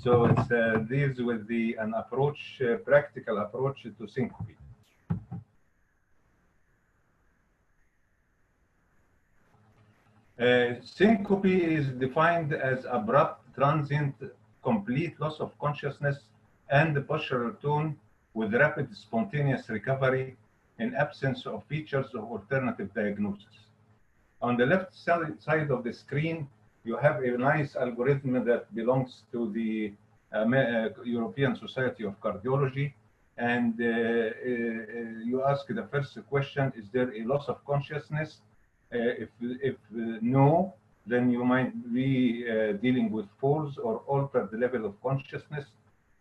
So it deals with an approach, practical approach to syncope. Syncope is defined as abrupt, transient, complete loss of consciousness and postural tone with rapid spontaneous recovery in absence of features of alternative diagnosis. On the left side of the screen, you have a nice algorithm that belongs to the European Society of Cardiology. And you ask the first question, is there a loss of consciousness? If no, then you might be dealing with falls or altered level of consciousness.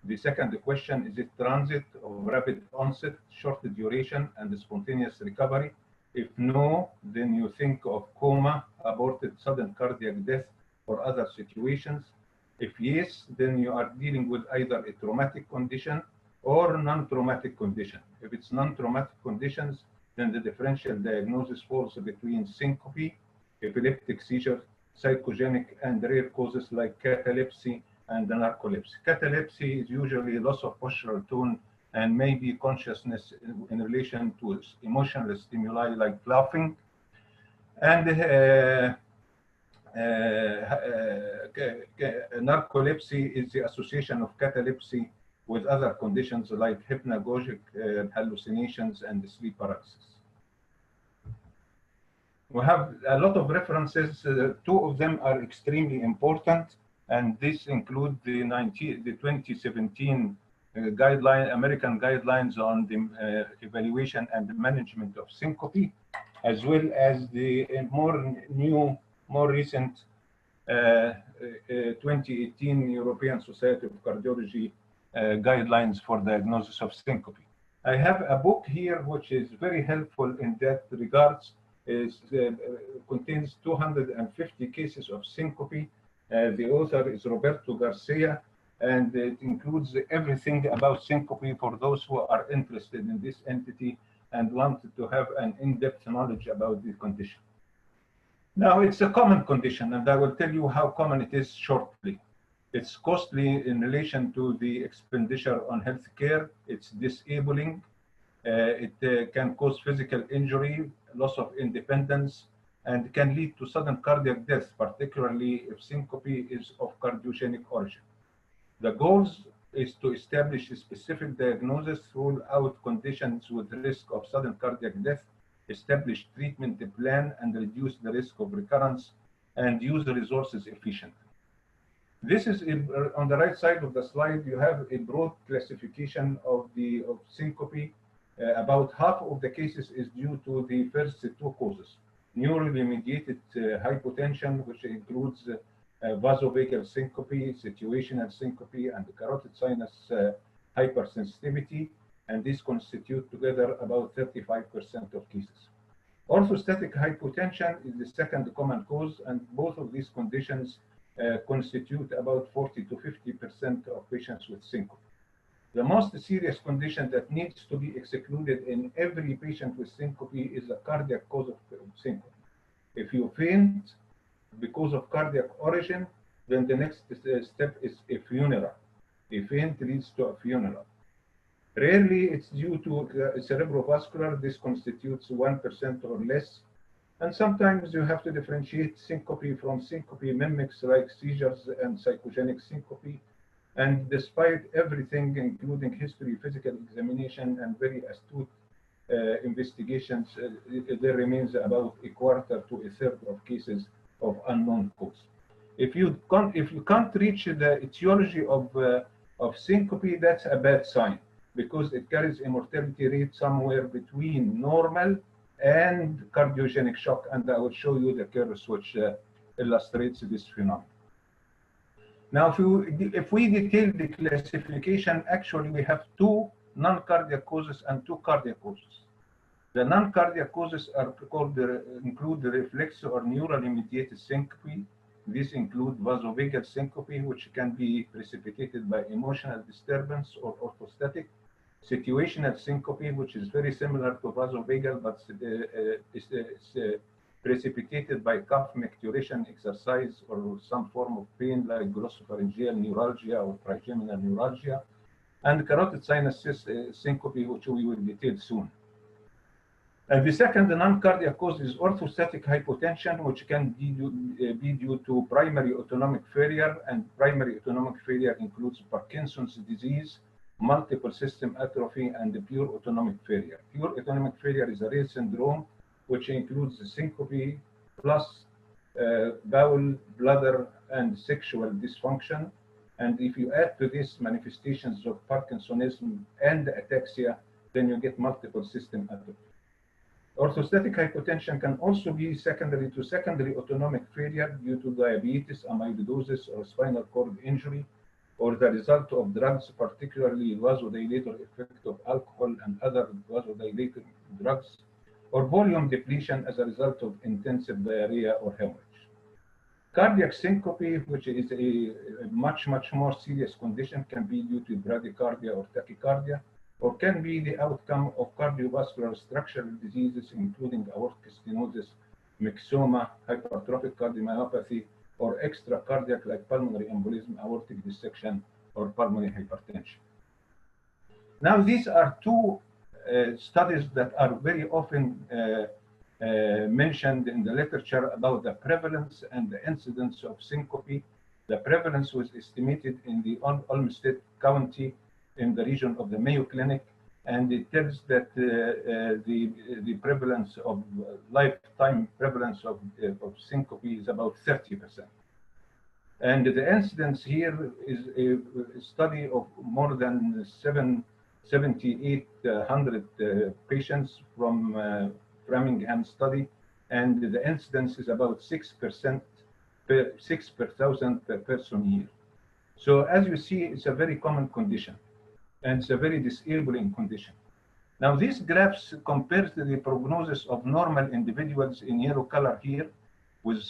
The second question, is it transit or rapid onset, short duration, and spontaneous recovery? If no, then you think of coma, aborted sudden cardiac death, or other situations. If yes, then you are dealing with either a traumatic condition or non-traumatic condition. If it's non-traumatic conditions, then the differential diagnosis falls between syncope, epileptic seizure, psychogenic, and rare causes like catalepsy and narcolepsy. Catalepsy is usually loss of postural tone and maybe consciousness in relation to emotional stimuli like laughing. And narcolepsy is the association of catalepsy with other conditions like hypnagogic hallucinations and sleep paralysis. We have a lot of references. Two of them are extremely important, and this include the 2017 American guidelines on the evaluation and management of syncope, as well as the more recent 2018 European Society of Cardiology guidelines for diagnosis of syncope. I have a book here which is very helpful in that regards. Contains 250 cases of syncope. The author is Roberto Garcia, and it includes everything about syncope for those who are interested in this entity and wanted to have an in-depth knowledge about the condition. Now, it's a common condition, and I will tell you how common it is shortly. It's costly in relation to the expenditure on healthcare. It's disabling. It can cause physical injury, loss of independence, and can lead to sudden cardiac death, particularly if syncope is of cardiogenic origin. The goals is to establish a specific diagnosis, rule out conditions with risk of sudden cardiac death, establish treatment plan, and reduce the risk of recurrence, and use the resources efficiently. This is on the right side of the slide. You have a broad classification of syncope. About half of the cases is due to the first two causes: neurally mediated hypotension, which includes vasovagal syncope, situational syncope, and carotid sinus hypersensitivity, and these constitute together about 35% of cases. Orthostatic hypotension is the second common cause, and both of these conditions constitute about 40 to 50% of patients with syncope. The most serious condition that needs to be excluded in every patient with syncope is a cardiac cause of syncope. If you faint because of cardiac origin, then the next step is a funeral. A faint leads to a funeral. Rarely it's due to cerebrovascular. This constitutes 1% or less. And sometimes you have to differentiate syncope from syncope mimics like seizures and psychogenic syncope. And despite everything, including history, physical examination, and very astute investigations, there remains about a quarter to a third of cases of unknown cause. If you can't reach the etiology of syncope, that's a bad sign, because it carries a mortality rate somewhere between normal and cardiogenic shock, and I will show you the curves which illustrates this phenomenon. Now, if we detail the classification, actually we have two non-cardiac causes and two cardiac causes. The non-cardiac causes are include the reflex or neurally mediated syncope. These include vasovagal syncope, which can be precipitated by emotional disturbance or orthostatic. Situational syncope, which is very similar to vasovagal, but is precipitated by cough, micturition, exercise, or some form of pain like glossopharyngeal neuralgia or trigeminal neuralgia, and carotid sinus syncope, which we will detail soon. And the second non-cardiac cause is orthostatic hypotension, which can be due to primary autonomic failure, and primary autonomic failure includes Parkinson's disease, multiple system atrophy, and pure autonomic failure. Pure autonomic failure is a rare syndrome which includes syncope plus bowel, bladder, and sexual dysfunction. And if you add to this manifestations of Parkinsonism and ataxia, then you get multiple system atrophy. Orthostatic hypotension can also be secondary to secondary autonomic failure due to diabetes, amyloidosis, or spinal cord injury, or the result of drugs, particularly vasodilator effect of alcohol and other vasodilator drugs, or volume depletion as a result of intensive diarrhea or hemorrhage. Cardiac syncope, which is a much more serious condition, can be due to bradycardia or tachycardia, or can be the outcome of cardiovascular structural diseases, including aortic stenosis, myxoma, hypertrophic cardiomyopathy, or extracardiac like pulmonary embolism, aortic dissection, or pulmonary hypertension. Now, these are two studies that are very often mentioned in the literature about the prevalence and the incidence of syncope. The prevalence was estimated in the Olmsted County in the region of the Mayo Clinic, and it tells that the prevalence of lifetime prevalence of syncope is about 30%. And the incidence here is a study of more than 7,800 patients from Framingham study, and the incidence is about 6 per 1,000 per person year. So as you see, it's a very common condition, and it's a very disabling condition. Now, these graphs compare the prognosis of normal individuals in yellow color here with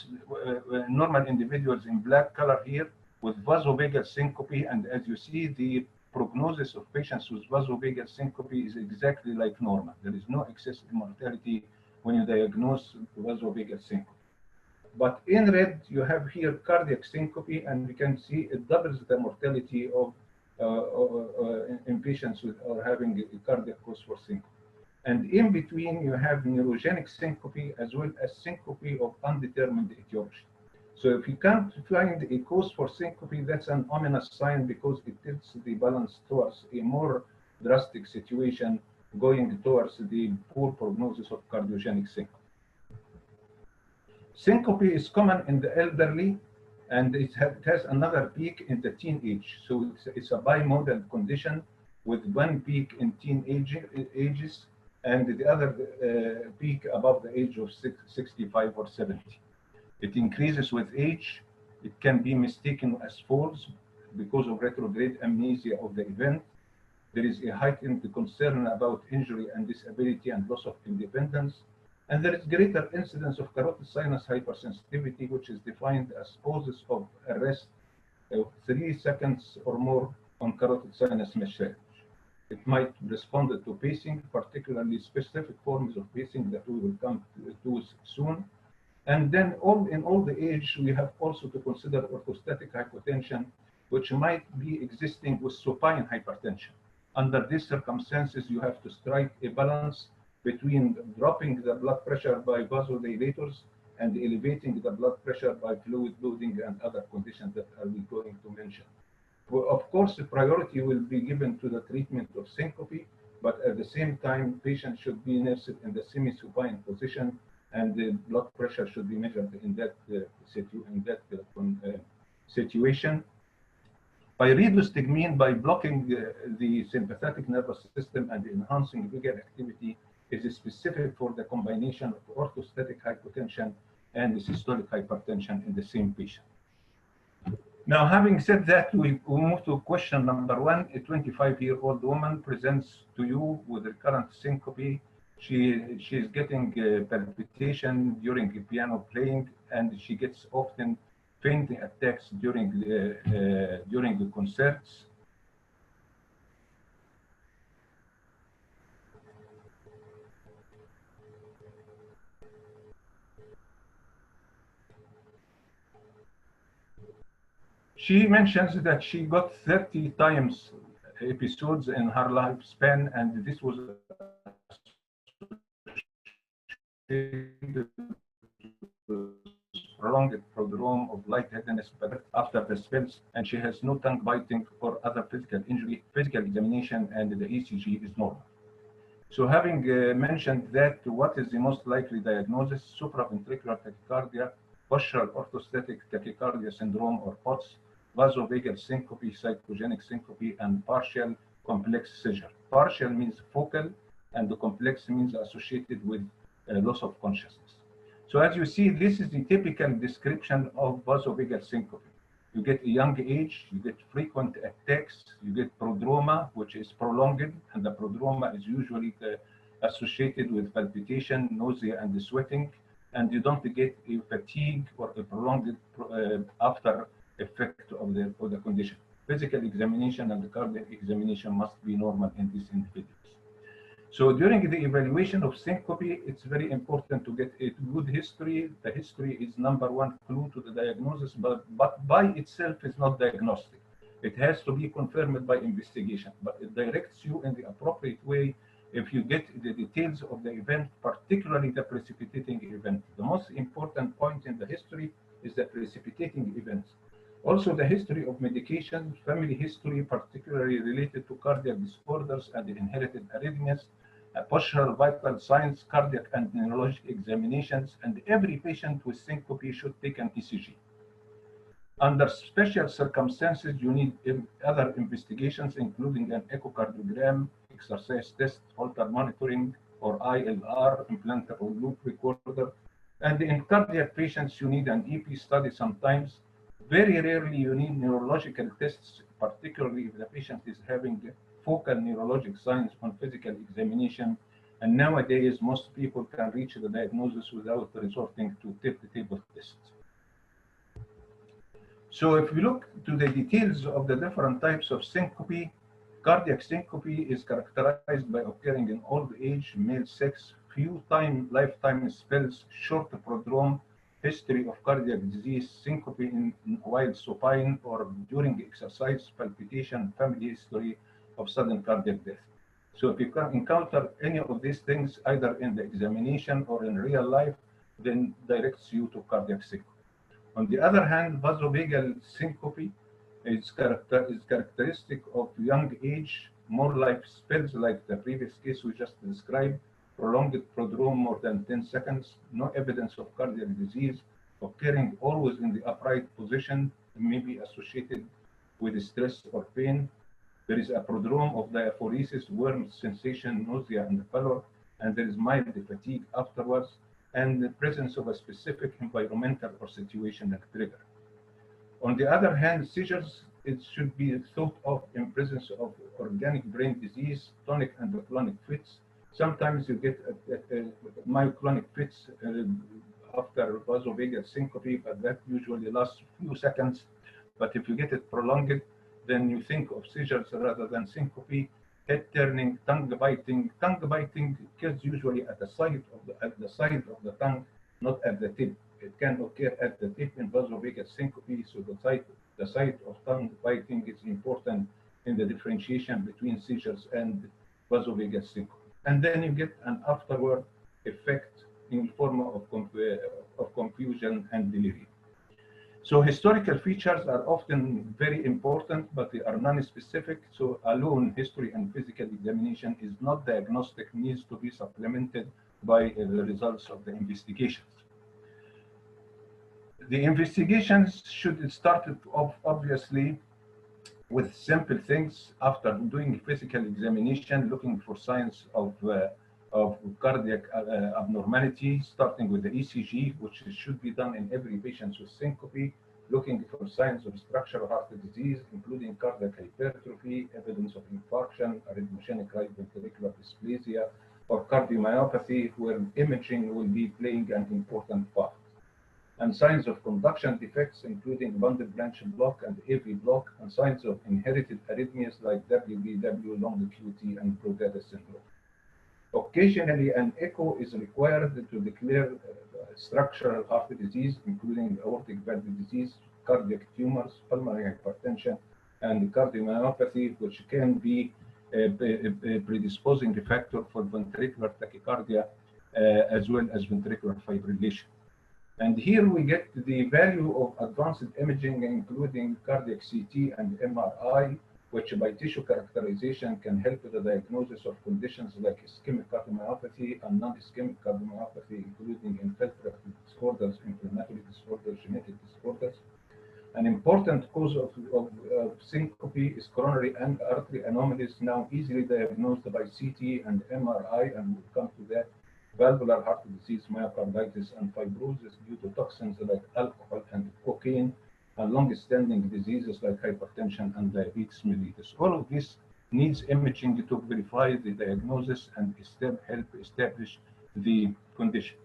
normal individuals in black color here with vasovagal syncope. And as you see, the prognosis of patients with vasovagal syncope is exactly like normal. There is no excessive mortality when you diagnose vasovagal syncope. But in red, you have here cardiac syncope, and we can see it doubles the mortality of in patients with or having a cardiac cause for syncope. And in between, you have neurogenic syncope as well as syncope of undetermined etiology. So if you can't find a cause for syncope, that's an ominous sign because it tilts the balance towards a more drastic situation, going towards the poor prognosis of cardiogenic syncope. Syncope is common in the elderly, and it has another peak in the teenage. So it's a bimodal condition with one peak in ages and the other peak above the age of 65 or 70. It increases with age. It can be mistaken as falls because of retrograde amnesia of the event. There is a heightened concern about injury and disability and loss of independence. And there is greater incidence of carotid sinus hypersensitivity, which is defined as pauses of arrest of 3 seconds or more on carotid sinus mesh. It might respond to pacing, particularly specific forms of pacing that we will come to soon. And then in all the age, we have also to consider orthostatic hypotension, which might be existing with supine hypertension. Under these circumstances, you have to strike a balance between dropping the blood pressure by vasodilators and elevating the blood pressure by fluid loading and other conditions that are we going to mention. Well, of course, the priority will be given to the treatment of syncope, but at the same time, patients should be nursed in the semi-supine position, and the blood pressure should be measured in that situation. Pyridostigmine, by blocking the sympathetic nervous system and enhancing vagal activity, is specific for the combination of orthostatic hypotension and systolic hypertension in the same patient. Now, having said that, we move to question number 1. A 25-year-old woman presents to you with recurrent syncope. She is getting palpitation during piano playing, and she gets often fainting attacks during the concerts. She mentions that she got 30 times episodes in her lifespan, and this was prolonged prodrome of lightheadedness after the spells, and she has no tongue biting or other physical injury. Physical examination and the ECG is normal. So having mentioned that, what is the most likely diagnosis? Supraventricular tachycardia, postural orthostatic tachycardia syndrome or POTS, vasovagal syncope, psychogenic syncope, and partial complex seizure. Partial means focal, and the complex means associated with loss of consciousness. So as you see, this is the typical description of vasovagal syncope. You get a young age, you get frequent attacks, you get prodroma, which is prolonged, and the prodroma is usually associated with palpitation, nausea, and sweating, and you don't get a fatigue or a prolonged after effect of the condition. Physical examination and the cardiac examination must be normal in these individuals. So during the evaluation of syncope, it's very important to get a good history. The history is number one clue to the diagnosis, but by itself is not diagnostic. It has to be confirmed by investigation, but it directs you in the appropriate way if you get the details of the event, particularly the precipitating event. The most important point in the history is the precipitating events. Also, the history of medication, family history, particularly related to cardiac disorders and inherited arrhythmias, postural vital signs, cardiac and neurologic examinations, and every patient with syncope should take an ECG. Under special circumstances, you need other investigations, including an echocardiogram, exercise test, Holter monitoring, or ILR, implantable loop recorder. And in cardiac patients, you need an EP study sometimes. Very rarely you need neurological tests, particularly if the patient is having focal neurologic signs on physical examination. And nowadays, most people can reach the diagnosis without resorting to tip-the-table tests. So if we look to the details of the different types of syncope, cardiac syncope is characterized by occurring in old age, male sex, few lifetime spells, short prodrome, history of cardiac disease, syncope while supine or during exercise, palpitation, family history of sudden cardiac death. So if you can encounter any of these things, either in the examination or in real life, then directs you to cardiac syncope. On the other hand, vasovagal syncope is characteristic of young age, more life spells like the previous case we just described, prolonged prodrome more than 10 seconds, no evidence of cardiac disease, occurring always in the upright position, may be associated with stress or pain. There is a prodrome of diaphoresis, warmth sensation, nausea, and pallor, and there is mild fatigue afterwards, and the presence of a specific environmental or situational trigger. On the other hand, seizures, it should be thought of in presence of organic brain disease, tonic and clonic fits. Sometimes you get myoclonic fits after vasovagal syncope, but that usually lasts a few seconds. But if you get it prolonged, then you think of seizures rather than syncope. Head turning, tongue biting. Tongue biting occurs usually at the side of the tongue, not at the tip. It can occur at the tip in vasovagal syncope, so the site of tongue biting is important in the differentiation between seizures and vasovagal syncope. And then you get an afterward effect in the form of confusion and delirium. So historical features are often very important, but they are non-specific. So alone history and physical examination is not diagnostic, needs to be supplemented by the results of the investigations. The investigations should start off obviously with simple things. After doing physical examination, looking for signs of cardiac abnormality, starting with the ECG, which should be done in every patient with syncope, looking for signs of structural heart disease, including cardiac hypertrophy, evidence of infarction, arrhythmogenic right ventricular dysplasia, or cardiomyopathy, where imaging will be playing an important part. And signs of conduction defects, including bundle branch block and AV block, and signs of inherited arrhythmias like WBW, long QT, and Brugada syndrome. Occasionally, an echo is required to declare structural heart disease, including aortic valve disease, cardiac tumors, pulmonary hypertension, and cardiomyopathy, which can be a predisposing factor for ventricular tachycardia as well as ventricular fibrillation. And here we get the value of advanced imaging, including cardiac CT and MRI, which by tissue characterization can help the diagnosis of conditions like ischemic cardiomyopathy and non-ischemic cardiomyopathy, including infiltrative disorders, inflammatory disorders, genetic disorders. An important cause of syncope is coronary artery anomalies, now easily diagnosed by CT and MRI, and we'll come to that. Valvular heart disease, myocarditis, and fibrosis due to toxins like alcohol and cocaine, and long-standing diseases like hypertension and diabetes mellitus. All of this needs imaging to verify the diagnosis and help establish the condition.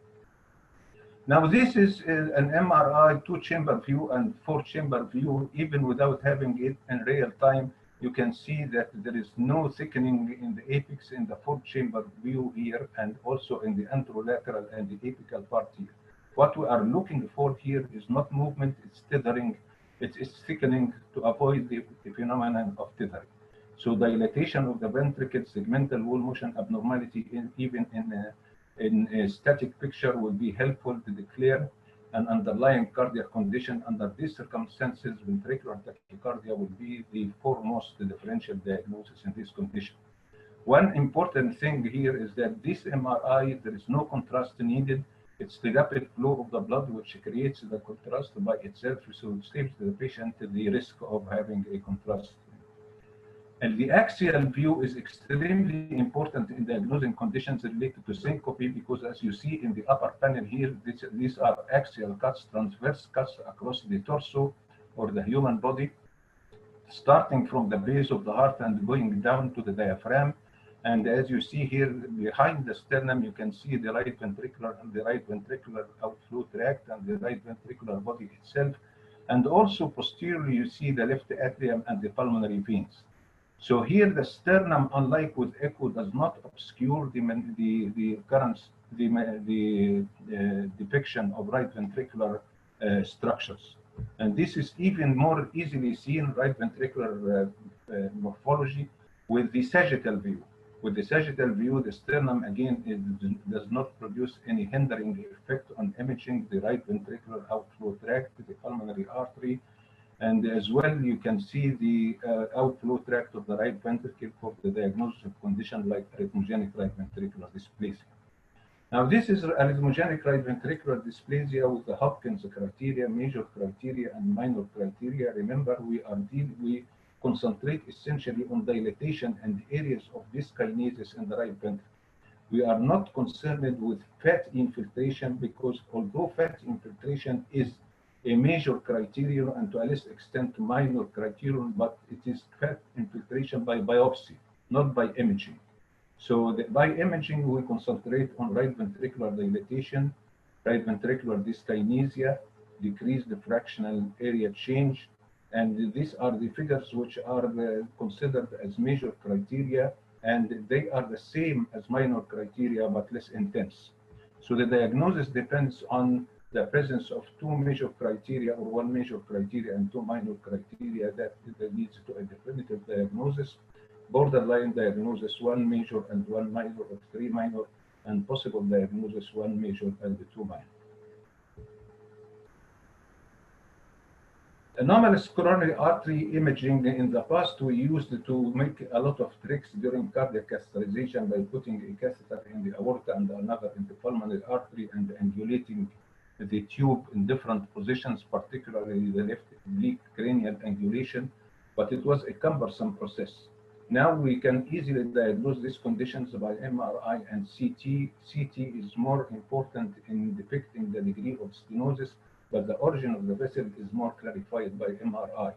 Now, this is an MRI 2-chamber view and 4-chamber view. Even without having it in real time, you can see that there is no thickening in the apex in the 4-chamber view here, and also in the anterolateral and the apical part here. What we are looking for here is not movement, it's tethering, it's thickening to avoid the phenomenon of tethering. So dilatation of the ventricle, segmental wall motion abnormality, even in a static picture, will be helpful to declare an underlying cardiac condition. Under these circumstances, ventricular tachycardia will be the foremost differential diagnosis in this condition. One important thing here is that this MRI, there is no contrast needed. It's the rapid flow of the blood which creates the contrast by itself, so it saves the patient the risk of having a contrast. And the axial view is extremely important in diagnosing conditions related to syncope, because as you see in the upper panel here, these are axial cuts, transverse cuts across the torso or the human body, starting from the base of the heart and going down to the diaphragm. And as you see here, behind the sternum, you can see the right ventricular and the right ventricular outflow tract and the right ventricular body itself. And also posteriorly, you see the left atrium and the pulmonary veins. So here the sternum, unlike with echo, does not obscure the depiction of right ventricular structures. And this is even more easily seen, right ventricular morphology, with the sagittal view. With the sagittal view, the sternum again does not produce any hindering effect on imaging the right ventricular outflow tract, the pulmonary artery, and as well you can see the outflow tract of the right ventricle for the diagnosis of condition like arrhythmogenic right ventricular dysplasia. Now, this is arrhythmogenic right ventricular dysplasia with the Hopkins criteria, major criteria and minor criteria. Remember, we concentrate essentially on dilatation and areas of dyskinesis in the right ventricle. We are not concerned with fat infiltration, because although fat infiltration is a major criterion and to a less extent minor criterion, but it is fat infiltration by biopsy, not by imaging. So by imaging, we concentrate on right ventricular dilatation, right ventricular dyskinesia, decreased fractional area change, and these are the figures which are considered as major criteria, and they are the same as minor criteria but less intense. So the diagnosis depends on the presence of two major criteria or one major criteria and two minor criteria that leads to a definitive diagnosis, borderline diagnosis, one major and one minor, or three minor, and possible diagnosis, one major and two minor. Anomalous coronary artery imaging. In the past, we used to make a lot of tricks during cardiac catheterization by putting a catheter in the aorta and another in the pulmonary artery and angulating the tube in different positions, particularly the left oblique cranial angulation, but it was a cumbersome process. Now we can easily diagnose these conditions by MRI and CT. CT is more important in depicting the degree of stenosis, but the origin of the vessel is more clarified by MRI.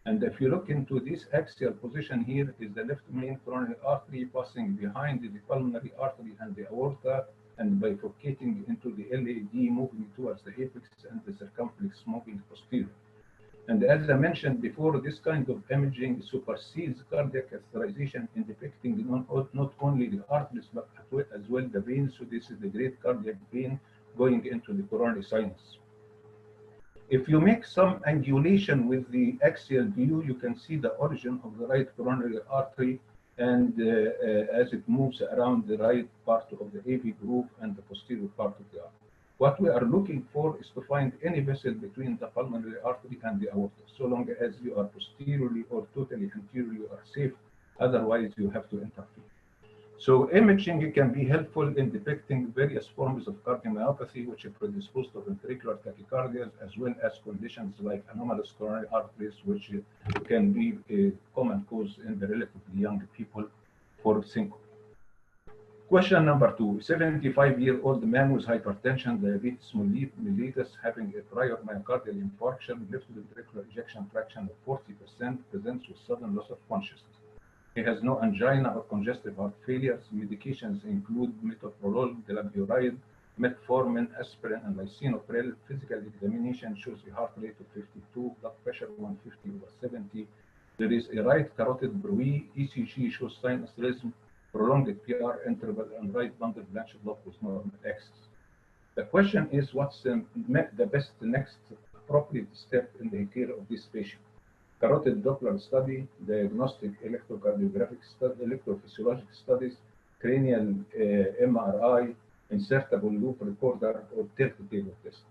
And if you look into this axial position here, is the left main coronary artery passing behind the pulmonary artery and the aorta, and bifurcating into the LAD, moving towards the apex, and the circumflex moving posterior. And as I mentioned before, this kind of imaging supersedes cardiac catheterization in depicting not only the arteries, but as well the veins. So this is the great cardiac vein going into the coronary sinus. If you make some angulation with the axial view, you can see the origin of the right coronary artery and as it moves around the right part of the AV groove and the posterior part of the artery. What we are looking for is to find any vessel between the pulmonary artery and the aorta. So long as you are posteriorly or totally anteriorly, you are safe. Otherwise, you have to interfere. So imaging can be helpful in detecting various forms of cardiomyopathy, which predispose to ventricular tachycardia, as well as conditions like anomalous coronary arteries, which can be a common cause in the relatively young people for syncope. Question number 2, 75-year-old man with hypertension, diabetes mellitus, having a prior myocardial infarction, left ventricular ejection fraction of 40%, presents with sudden loss of consciousness. He has no angina or congestive heart failure. Medications include metoprolol, glyburide, metformin, aspirin, and lisinopril. Physical examination shows a heart rate of 52, blood pressure 150/70. There is a right carotid bruit. ECG shows sinus rhythm, prolonged PR interval, and right bundle branch block with normal axis. The question is, what's the best next appropriate step in the care of this patient? Carotid Doppler study, diagnostic electrocardiographic study, electrophysiologic studies, cranial MRI, insertable loop recorder, or tilt table test.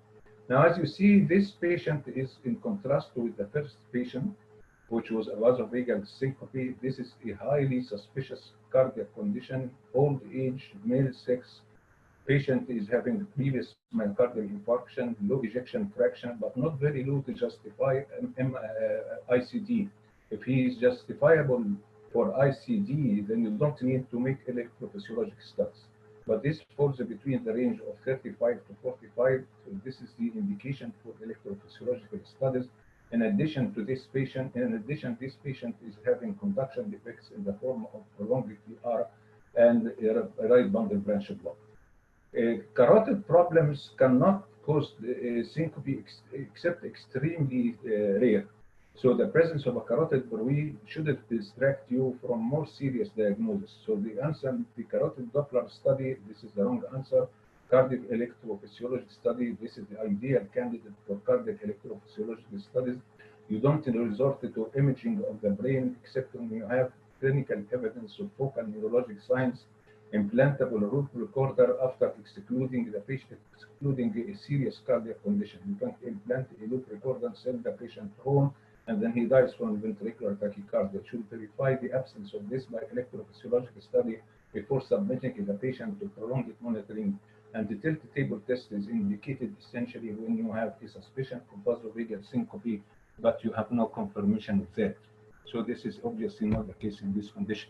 Now, as you see, this patient is in contrast with the first patient, which was a vasovagal syncope. This is a highly suspicious cardiac condition, old age, male sex. Patient is having previous myocardial infarction, low ejection fraction, but not very low to justify ICD. If he is justifiable for ICD, then you don't need to make electrophysiologic studies. But this falls between the range of 35 to 45. So this is the indication for electrophysiological studies. In addition, this patient is having conduction defects in the form of prolonged PR and a right bundle branch block. Carotid problems cannot cause syncope except extremely rare. So the presence of a carotid bruit shouldn't distract you from more serious diagnosis. So the answer, the carotid Doppler study, this is the wrong answer. Cardiac electrophysiology study, this is the ideal candidate for cardiac electrophysiological studies. You don't resort to imaging of the brain except when you have clinical evidence of focal neurologic signs. Implantable loop recorder after excluding the patient, excluding a serious cardiac condition. You can implant a loop recorder, send the patient home, and then he dies from ventricular tachycardia. You should verify the absence of this by electrophysiological study before submitting the patient to prolonged monitoring. And the tilt table test is indicated essentially when you have a suspicion of vasovagal syncope, but you have no confirmation of that. So this is obviously not the case in this condition.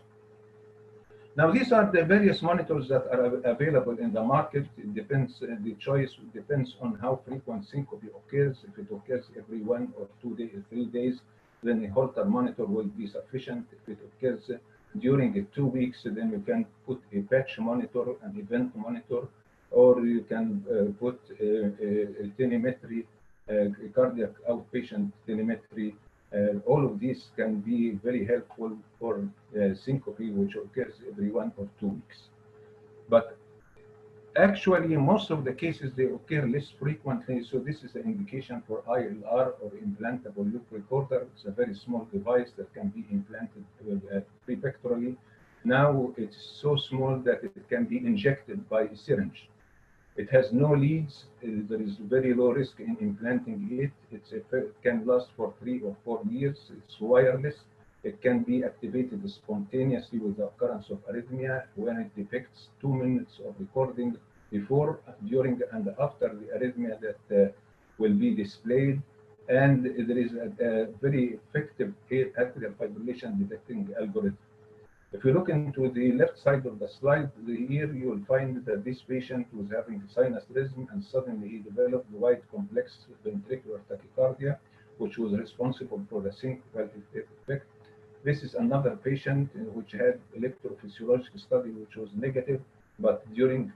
Now, these are the various monitors that are available in the market. It depends, the choice depends on how frequent syncope occurs. If it occurs every 1 or 2 days, 3 days, then a Holter monitor will be sufficient. If it occurs during 2 weeks, then you can put a patch monitor, an event monitor, or you can put a telemetry, cardiac outpatient telemetry. All of these can be very helpful for syncope, which occurs every 1 or 2 weeks. But actually, most of the cases, they occur less frequently. So this is an indication for ILR, or implantable loop recorder. It's a very small device that can be implanted prepectorally. Now, it's so small that it can be injected by a syringe. It has no leads. There is very low risk in implanting it. It can last for 3 or 4 years. It's wireless. It can be activated spontaneously with the occurrence of arrhythmia when it detects 2 minutes of recording before, during, and after the arrhythmia that will be displayed. And there is a very effective atrial fibrillation detecting algorithm. If you look into the left side of the slide, here you will find that this patient was having sinus rhythm, and suddenly he developed wide complex ventricular tachycardia, which was responsible for the syncopal effect. This is another patient which had electrophysiological study which was negative, but during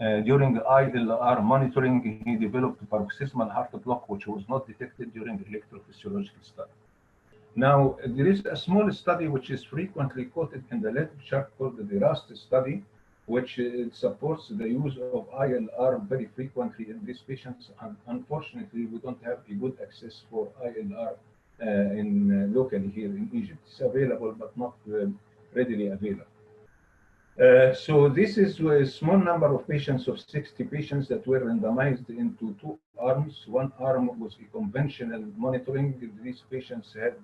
ILR monitoring, he developed paroxysmal heart block, which was not detected during electrophysiological study. Now, there is a small study which is frequently quoted in the literature called the DRAST study. which supports the use of ILR very frequently in these patients. And unfortunately, we don't have a good access for ILR locally here in Egypt. It's available, but not readily available. So this is a small number of patients of 60 patients that were randomized into two arms. One arm was a conventional monitoring. These patients had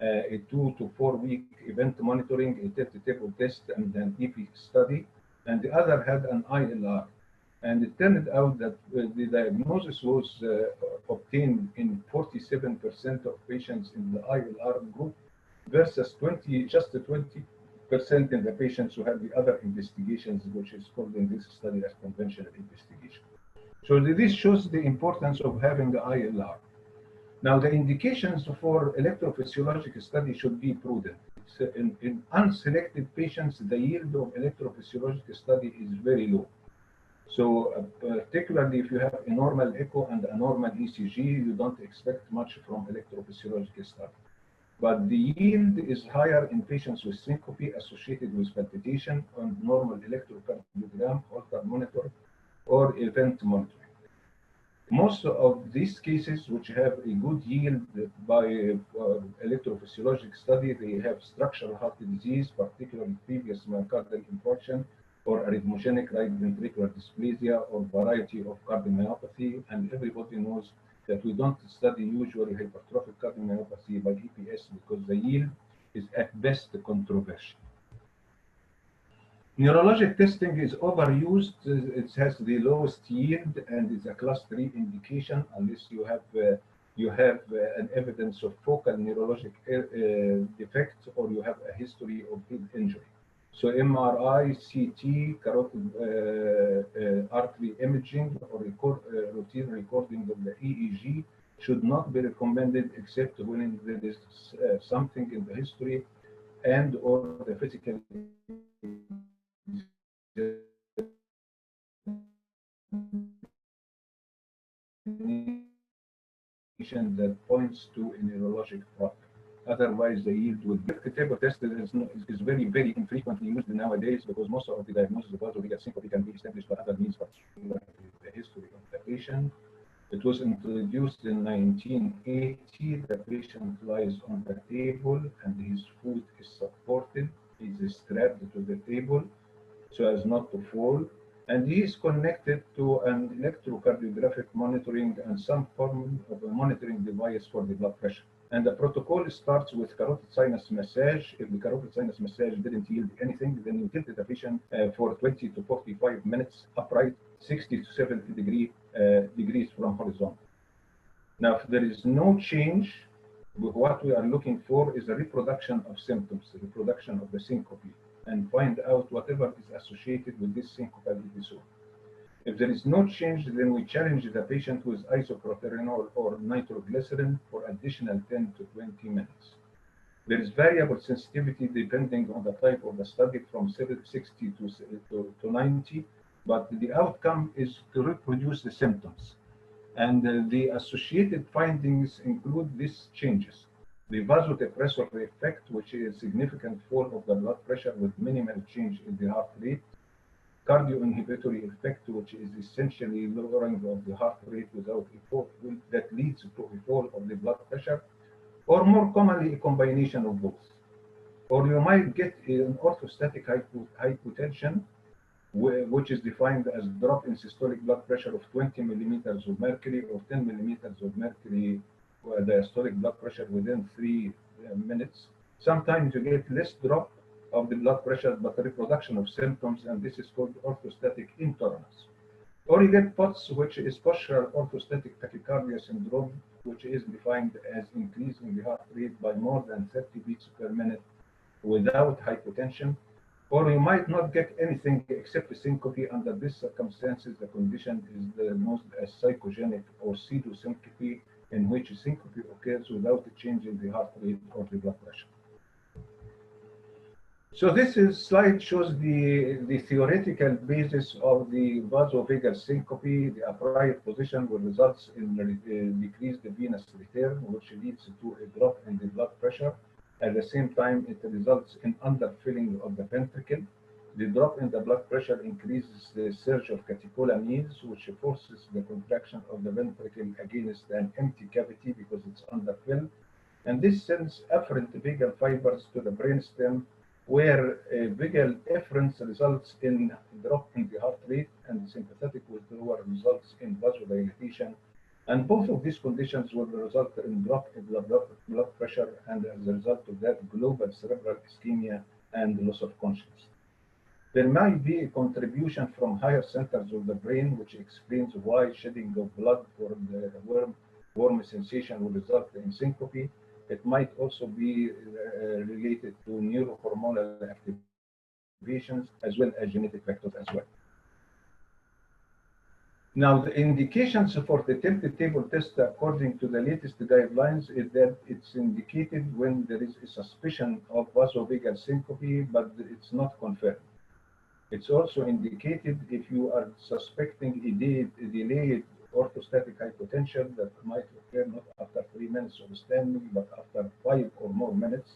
a 2 to 4 week event monitoring, a table test, and an EP study, and the other had an ILR. And it turned out that the diagnosis was obtained in 47% of patients in the ILR group versus just 20% in the patients who had the other investigations, which is called in this study as conventional investigation. So this shows the importance of having the ILR. Now, the indications for electrophysiologic study should be prudent. In unselected patients, the yield of electrophysiologic study is very low. So particularly if you have a normal echo and a normal ECG, you don't expect much from electrophysiological study. But the yield is higher in patients with syncope associated with palpitation on normal electrocardiogram, Holter monitor, or event monitoring. Most of these cases, which have a good yield by electrophysiologic study, they have structural heart disease, particularly previous myocardial infarction, or arrhythmogenic right ventricular dysplasia, or variety of cardiomyopathy. And everybody knows that we don't study usually hypertrophic cardiomyopathy by EPS because the yield is at best controversial. Neurologic testing is overused. It has the lowest yield and is a class 3 indication unless you have an evidence of focal neurologic defect or you have a history of head injury. So MRI, CT, carotid artery imaging, or routine recording of the EEG should not be recommended except when there is something in the history and or the physical that points to a neurologic problem. Otherwise, the yield would be. Ketaber test is very, very infrequently used nowadays because most of the diagnosis of vasovagal syncope can be established by other means, particularly the history of the patient. It was introduced in 1980. The patient lies on the table and his foot is supported. He is strapped to the table so as not to fall. And he is connected to an electrocardiographic monitoring and some form of a monitoring device for the blood pressure. And the protocol starts with carotid sinus massage. If the carotid sinus massage didn't yield anything, then you tilt the patient for 20 to 45 minutes upright, 60 to 70 degrees from horizontal. Now, if there is no change, what we are looking for is a reproduction of symptoms, the reproduction of the syncope, and find out whatever is associated with this syncopal episode. If there is no change, then we challenge the patient with isoproterenol or nitroglycerin for additional 10 to 20 minutes. There is variable sensitivity depending on the type of the study from 60 to 90, but the outcome is to reproduce the symptoms. And the associated findings include these changes. The vasodepressor effect, which is significant fall of the blood pressure with minimal change in the heart rate. Cardioinhibitory effect, which is essentially lowering of the heart rate without a fall, that leads to a fall of the blood pressure, or more commonly a combination of both. Or you might get an orthostatic hypotension, which is defined as drop in systolic blood pressure of 20 millimeters of mercury or 10 millimeters of mercury diastolic blood pressure within 3 minutes. Sometimes you get less drop of the blood pressure, but a reproduction of symptoms, and this is called orthostatic intolerance. Or you get POTS, which is postural orthostatic tachycardia syndrome, which is defined as increasing the heart rate by more than 30 beats per minute without hypotension. Or you might not get anything except syncope. Under these circumstances, the condition is known as psychogenic or pseudo-syncope, in which syncope occurs without a change in the heart rate or the blood pressure. So this slide shows the theoretical basis of the vasovagal syncope. The upright position will result in decreased venous return, which leads to a drop in the blood pressure. At the same time, it results in underfilling of the ventricle. The drop in the blood pressure increases the surge of catecholamines, which forces the contraction of the ventricle against an empty cavity because it's underfilled. And this sends afferent vagal fibers to the brainstem, where vagal efference results in drop in the heart rate, and sympathetic withdrawal results in vasodilatation. And both of these conditions will result in drop in the blood pressure, and as a result of that, global cerebral ischemia and loss of consciousness. There might be a contribution from higher centers of the brain, which explains why shedding of blood for the warm sensation will result in syncope. It might also be related to neurohormonal activations as well as genetic factors as well. Now, the indications for the tilt table test, according to the latest guidelines, is that it's indicated when there is a suspicion of vasovagal syncope, but it's not confirmed. It's also indicated if you are suspecting a delayed orthostatic hypotension that might occur not after 3 minutes of standing, but after 5 or more minutes.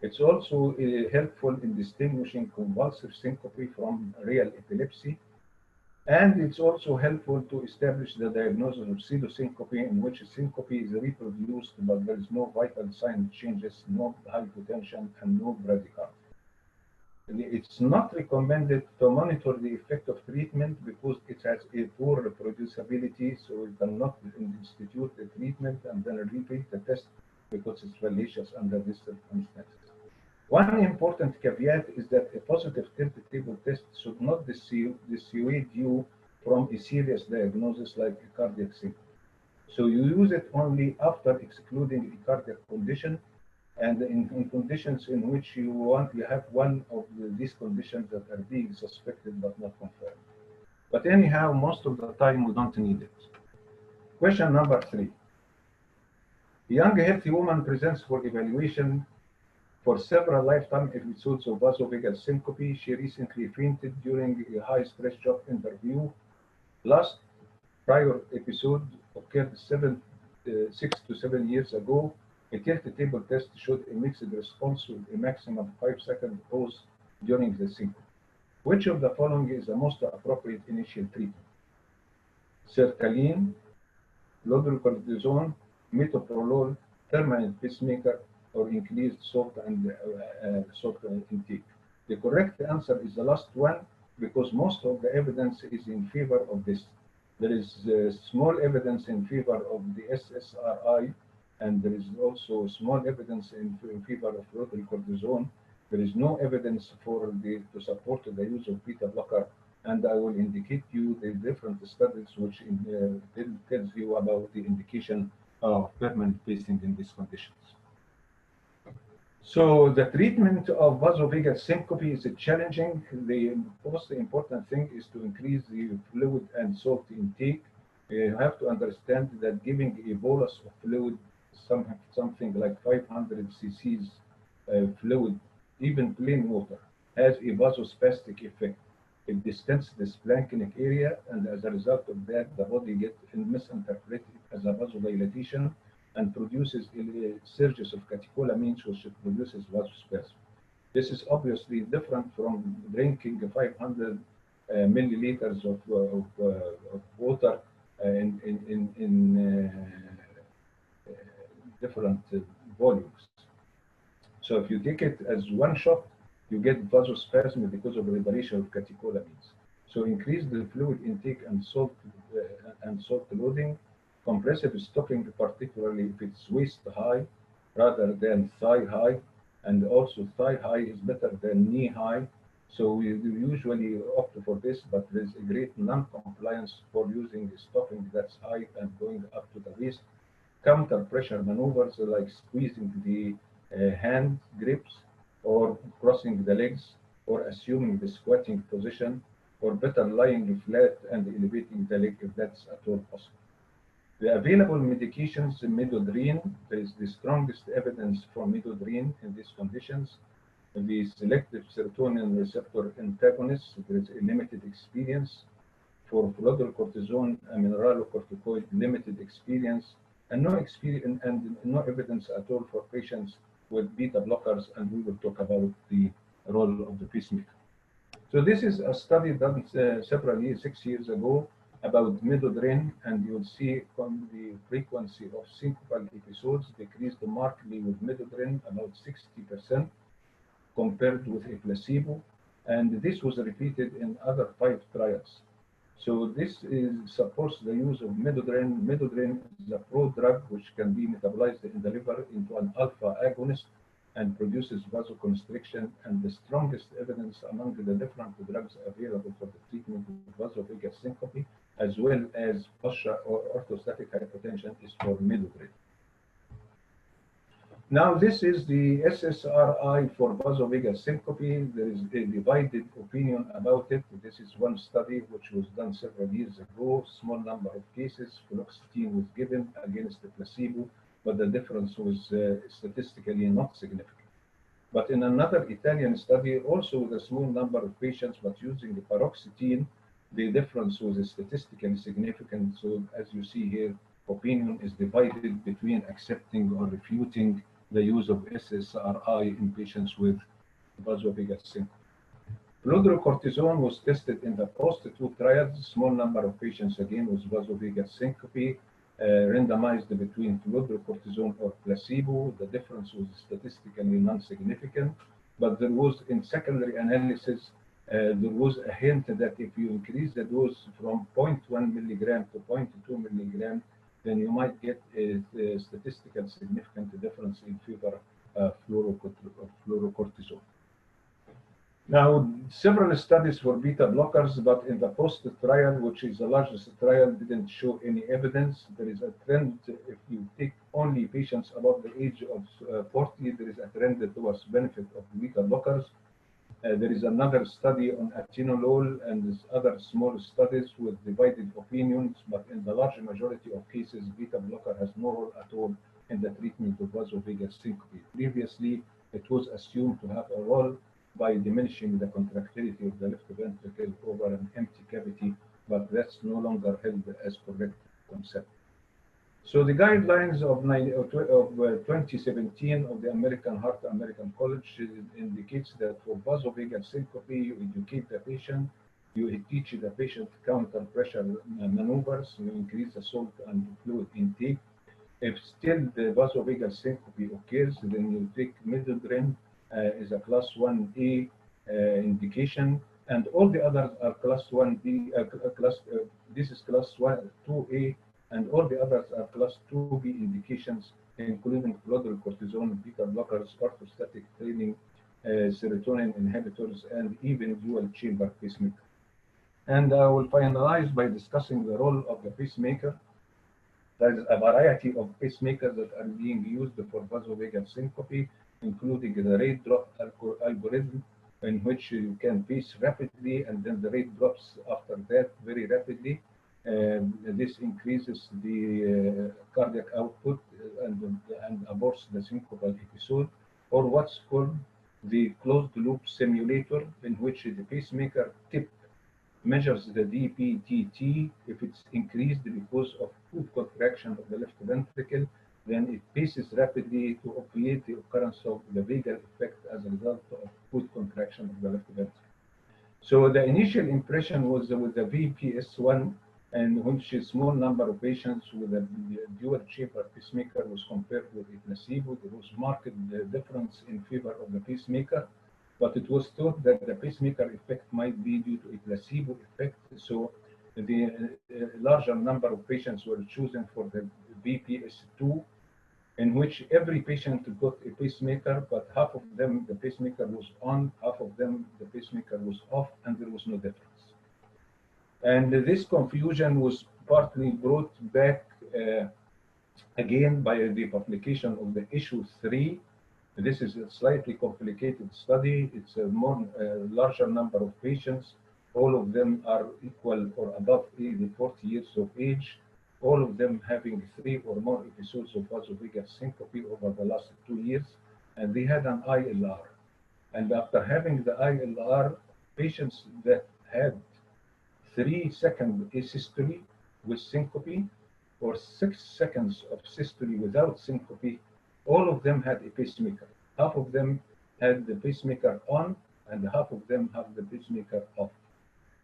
It's also helpful in distinguishing convulsive syncope from real epilepsy. And it's also helpful to establish the diagnosis of pseudosyncope, in which syncope is reproduced, but there is no vital sign changes, no hypotension, and no bradycardia. It's not recommended to monitor the effect of treatment because it has a poor reproducibility, so we cannot institute the treatment and then repeat the test because it's fallacious under these circumstances. One important caveat is that a positive tilt table test should not dissuade you from a serious diagnosis like a cardiac syncope. So you use it only after excluding a cardiac condition, and in conditions in which you have one of these conditions that are being suspected but not confirmed. But anyhow, most of the time we don't need it. Question number 3. A young healthy woman presents for evaluation for several lifetime episodes of vasovagal syncope. She recently fainted during a high-stress job interview. Last prior episode occurred 6 to 7 years ago. A tilt table test showed a mixed response with a maximum 5-second pause during the syncope. Which of the following is the most appropriate initial treatment? Sertraline, lodricordazone, metoprolol, permanent pacemaker, or increased salt intake? The correct answer is the last one, because most of the evidence is in favor of this. There is small evidence in favor of the SSRI, and there is also small evidence in favor of lodricordazone. There is no evidence to support the use of beta blocker, and I will indicate you the different studies which tells you about the indication of permanent pacing in these conditions. So the treatment of vasovagal syncope is challenging. The most important thing is to increase the fluid and salt intake. You have to understand that giving a bolus of fluid, something like 500 cc's fluid, even plain water, has a vasospastic effect. It distends the splanchnic area, and as a result of that, the body gets misinterpreted as a vasodilatation and produces surges of catecholamines, which produces vasospasm. This is obviously different from drinking 500 milliliters of water in different volumes. So if you take it as one shot, you get vasospasm because of liberation of catecholamines. So increase the fluid intake and salt loading. Compressive stopping, particularly if it's waist high rather than thigh high, and also thigh high is better than knee high. So we usually opt for this, but there's a great non-compliance for using stopping that's high and going up to the waist. Counter pressure maneuvers like squeezing the hand grips, or crossing the legs, or assuming the squatting position, or better lying flat and elevating the leg if that's at all possible. The available medications, midodrine, there is the strongest evidence for midodrine in these conditions. The selective serotonin receptor antagonists, there is a limited experience. For fludrocortisone, a mineralocorticoid, limited experience, and no evidence at all for patients with beta blockers, and we will talk about the role of the pacemaker. So this is a study done several years, 6 years ago, about midodrine, and you'll see from the frequency of syncopal episodes decreased markedly with midodrine, about 60% compared with a placebo, and this was repeated in other 5 trials. So this supports the use of midodrine. Midodrine is a prodrug which can be metabolized in the liver into an alpha agonist and produces vasoconstriction, and the strongest evidence among the different drugs available for the treatment of vasovagal syncope, as well as posture or orthostatic hypotension, is for midodrine. Now, this is the SSRI for vasovagal syncope. There is a divided opinion about it. This is one study which was done several years ago. Small number of cases, fluoxetine was given against the placebo, but the difference was statistically not significant. But in another Italian study, also with a small number of patients, but using the paroxetine, the difference was statistically significant. So as you see here, opinion is divided between accepting or refuting the use of SSRI in patients with vasovagal syncope. Fludrocortisone was tested in the post-2 trials. Small number of patients again with vasovagal syncope, randomized between fludrocortisone or placebo. The difference was statistically non-significant, but there was, in secondary analysis, there was a hint that if you increase the dose from 0.1 milligram to 0.2 milligram, then you might get a statistically significant difference in favor of fluorocortisone. Now, several studies for beta blockers, but in the post trial, which is the largest trial, didn't show any evidence. There is a trend, if you take only patients above the age of 40, there is a trend towards benefit of beta blockers. There is another study on atenolol, and there's other small studies with divided opinions, but in the large majority of cases, beta blocker has no role at all in the treatment of vasovagal syncope. Previously, it was assumed to have a role by diminishing the contractility of the left ventricle over an empty cavity, but that's no longer held as correct concept. So the guidelines of 2017 of the American Heart American College indicates that for vasovagal syncope, you educate the patient, you teach the patient counter pressure maneuvers, you increase the salt and fluid intake. If still the vasovagal syncope occurs, then you take midodrine is a class 1A indication, and all the others are class 1B, this is class 2A, and all the others are class 2B indications, including fludrocortisone, beta blockers, orthostatic training, serotonin inhibitors, and even dual chamber pacemaker. And I will finalize by discussing the role of the pacemaker. There is a variety of pacemakers that are being used for vasovagal syncope, including the rate drop algorithm, in which you can pace rapidly and then the rate drops after that very rapidly. This increases the cardiac output and aborts the syncopal episode, or what's called the closed loop simulator, in which the pacemaker tip measures the DPTT. If it's increased because of foot contraction of the left ventricle, then it paces rapidly to obviate the occurrence of the vagal effect as a result of foot contraction of the left ventricle. So the initial impression was with the VPS1, and which a small number of patients with a dual chamber pacemaker was compared with a placebo. There was marked difference in favor of the pacemaker, but it was thought that the pacemaker effect might be due to a placebo effect. So the larger number of patients were chosen for the VPS2, in which every patient got a pacemaker, but half of them the pacemaker was on, half of them the pacemaker was off, and there was no difference. And this confusion was partly brought back again by the publication of the issue 3. This is a slightly complicated study. It's a larger number of patients. All of them are equal or above 40 years of age. All of them having 3 or more episodes of vasovagal syncope over the last 2 years. And they had an ILR. And after having the ILR, patients that had 3-second asystole with syncope or 6 seconds of systole without syncope, all of them had a pacemaker. Half of them had the pacemaker on, and half of them have the pacemaker off.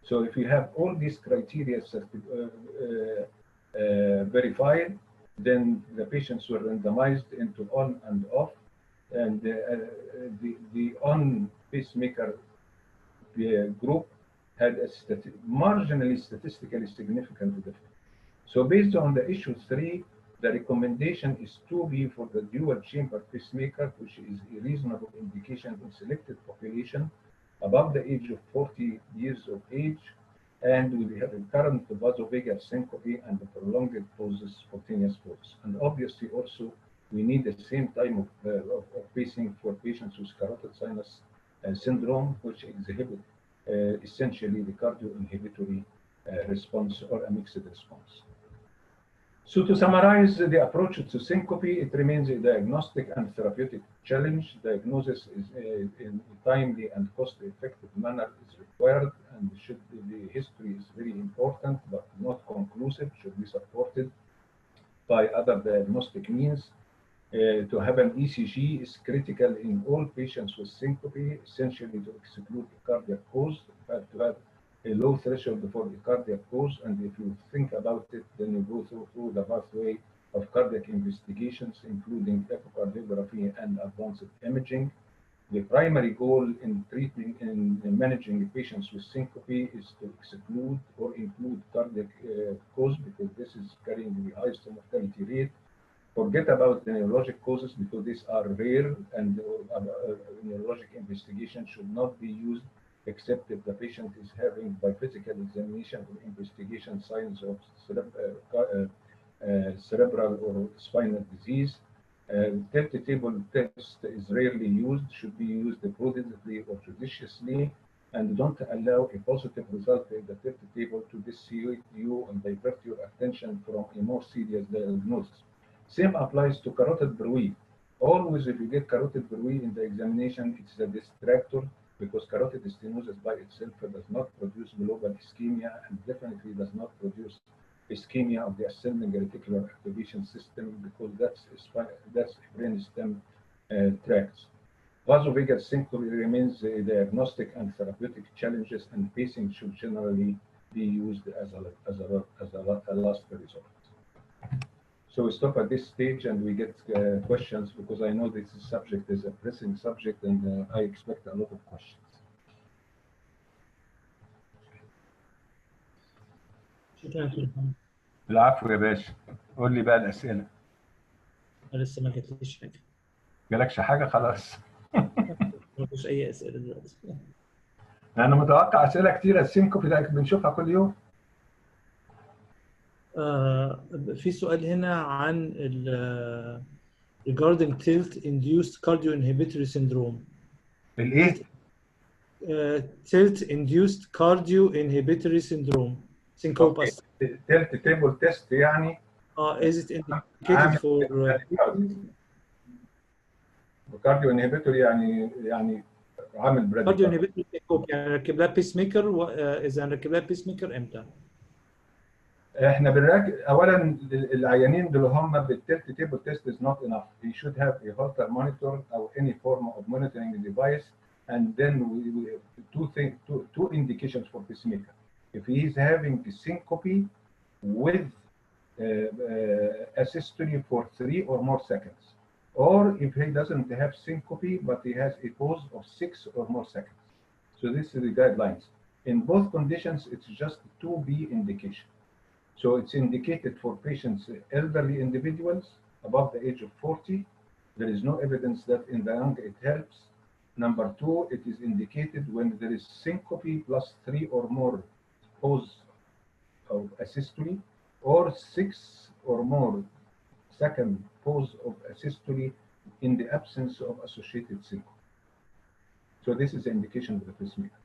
So if you have all these criteria verified, then the patients were randomized into on and off, and the on pacemaker group had a marginally statistically significant difference. So based on the issue 3, the recommendation is 2B for the dual chamber pacemaker, which is a reasonable indication in selected population above the age of 40 years of age, and with the recurrent vasovagal syncope and the prolonged pauses, spontaneous pauses. And obviously also we need the same time of pacing for patients with carotid sinus syndrome, which exhibit essentially the cardio-inhibitory response or a mixed response. So to summarize the approach to syncope, it remains a diagnostic and therapeutic challenge. Diagnosis is in a timely and cost-effective manner is required, and the history is very important, but not conclusive, should be supported by other diagnostic means. To have an ECG is critical in all patients with syncope, essentially to exclude the cardiac cause. You have to have a low threshold for the cardiac cause, and if you think about it, then you go through the pathway of cardiac investigations, including echocardiography and advanced imaging. The primary goal in treating and managing patients with syncope is to exclude or include cardiac cause, because this is carrying the highest mortality rate. Forget about the neurologic causes, because these are rare, and neurologic investigation should not be used except if the patient is having by physical examination or investigation signs of cerebral or spinal disease. Tilt table test is rarely used, should be used prudently or judiciously, and don't allow a positive result in the tilt table to dissuade you and divert your attention from a more serious diagnosis. Same applies to carotid bruit. Always, if you get carotid bruit in the examination, it's a distractor, because carotid stenosis by itself does not produce global ischemia, and definitely does not produce ischemia of the ascending reticular activation system, because that's brainstem tracts. Vasovagal syncope remains a diagnostic and therapeutic challenges, and pacing should generally be used as a last resort. So we stop at this stage and we get questions, because I know this subject is a pressing subject, and I expect a lot of questions. شكرا. العفو يا باشا. قول لي بقى الأسئلة. لسه ما جاتليش حاجة. جالكش حاجة؟ خلاص. مفيش أي أسئلة دلوقتي. أنا متوقع أسئلة كتيرة. السينكوب ده بنشوفها كل يوم. في سؤال هنا عن regarding tilt-induced cardio-inhibitory syndrome. الإيه؟ tilt-induced cardio-inhibitory syndrome. syncope. tilt table test يعني. is it indicated for cardio inhibitor يعني عامل براديكال. cardio inhibitor syncope يعني ركب لها بيس ميكر. إذا ركب لها بيس ميكر إمتى؟ احنا بنركب اولا العيانين دول هم بالتلت تيبل تيست is not enough. He should have a Holter monitor or any form of monitoring device, and then two indications for pacemaker. If he is having the syncope with a systole for 3 or more seconds, or if he doesn't have syncope but he has a pause of 6 or more seconds. So this is the guidelines. In both conditions, it's just 2B indication. So it's indicated for patients, elderly individuals above the age of 40. There is no evidence that in the young it helps. Number 2, it is indicated when there is syncope plus 3 or more pause of asystole, or 6 or more second pause of asystole in the absence of associated syncope. So this is the indication of the pacemaker.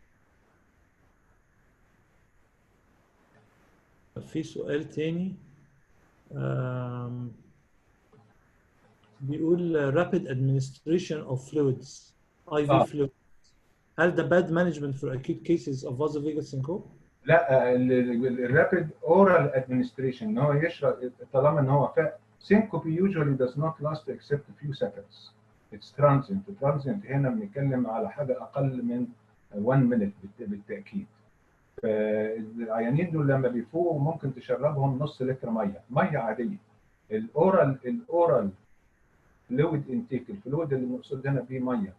في سؤال تاني بيقول rapid administration of fluids, IV fluids. هل ده bad management for acute cases of vasovagal syncope؟ لا، الرابid oral administration ان هو يشرب طالما ان هو syncope usually does not last except a few seconds. It's transient. هنا بنتكلم على حاجه اقل من 1 minute بالتاكيد. فالعيانين دول لما بيفوقوا ممكن تشربهم نص لتر ميه عاديه. الاورال fluid intake، الفلويد اللي المقصود هنا بيه ميه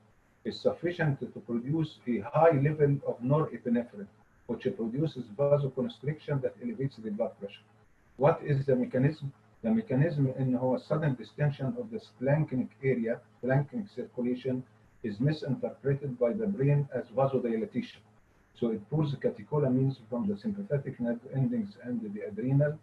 is sufficient to produce a high level of norepinephrine which produces vasoconstriction that elevates the blood pressure. What is the mechanism? The mechanism in هو sudden distension of the splanchnic area, splanchnic circulation is misinterpreted by the brain as vasodilatation. So it pulls catecholamines from the sympathetic nerve endings and the adrenal,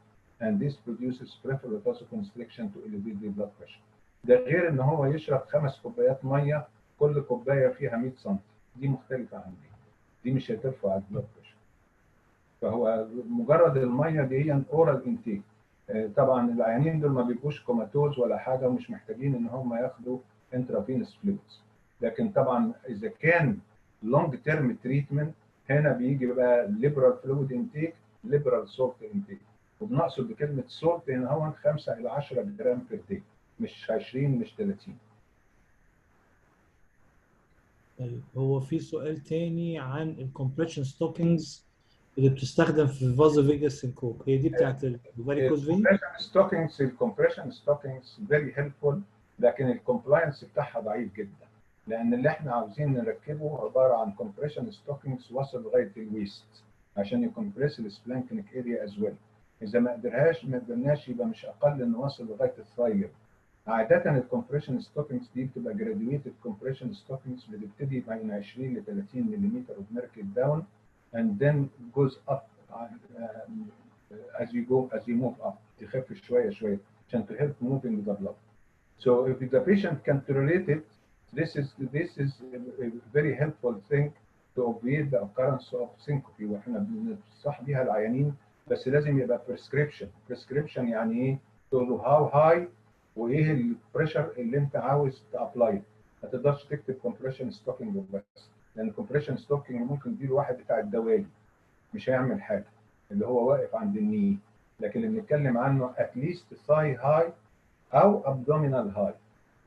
and this produces peripheral vasoconstriction to elevate the blood pressure. ده غير ان هو يشرب 5 كوبايات ميه، كل كوبايه فيها 100 سم، دي مختلفه عن دي مش هترفع البلاد بريشر. فهو مجرد الميه دي هي اورال انتيك. طبعا العيانين دول ما بيبقوش كوماتوز ولا حاجه ومش محتاجين ان هم ياخدوا انترافينوس فلويدز، لكن طبعا اذا كان لونج تيرم تريتمنت هنا بيجي بقى ليبرال فلويد انتيك، ليبرال سولت انتيك، وبنقصد بكلمه سولت هنا هو 5 إلى 10 جرام بير داي، مش 20 مش 30. طيب هو في سؤال تاني عن الكومبريشن ستوكينجز اللي بتستخدم في الفازو فيجاس سينكوب، هي دي بتاعت الفاريكوز فين؟ الكومبريشن ستوكينجز فيري هيلبفول، لكن الكومبلاينس بتاعها ضعيف جدا، لان اللي احنا عاوزين نركبه عباره عن كومبريشن ستوكينجز وصل لغايه الويست عشان يكمبريس السبلانكنيك اريا از ويل. اذا ما قدرناش يبقى مش اقل انه واصل لغايه الثاير. عاده الكومبريشن ستوكينجز دي بتبقى جراديويتد كومبريشن ستوكينجز بتبتدي بين 20 ل 30 ملم اوف ميركل داون and then goes up as you move up، تخف شويه شويه عشان to help moving the blood. So if the patient can tolerate it, this is a very helpful thing to obviate the occurrence of syncope، واحنا بننصح بيها العيانين، بس لازم يبقى prescription يعني ايه؟ تقول له how high وايه البريشر اللي انت عاوز تابلاي. ما تقدرش تكتب compression stocking بس، لان compression stocking ممكن تديله واحد بتاع الدوالي مش هيعمل حاجه اللي هو واقف عند الني، لكن اللي بنتكلم عنه at least thigh high او abdominal high.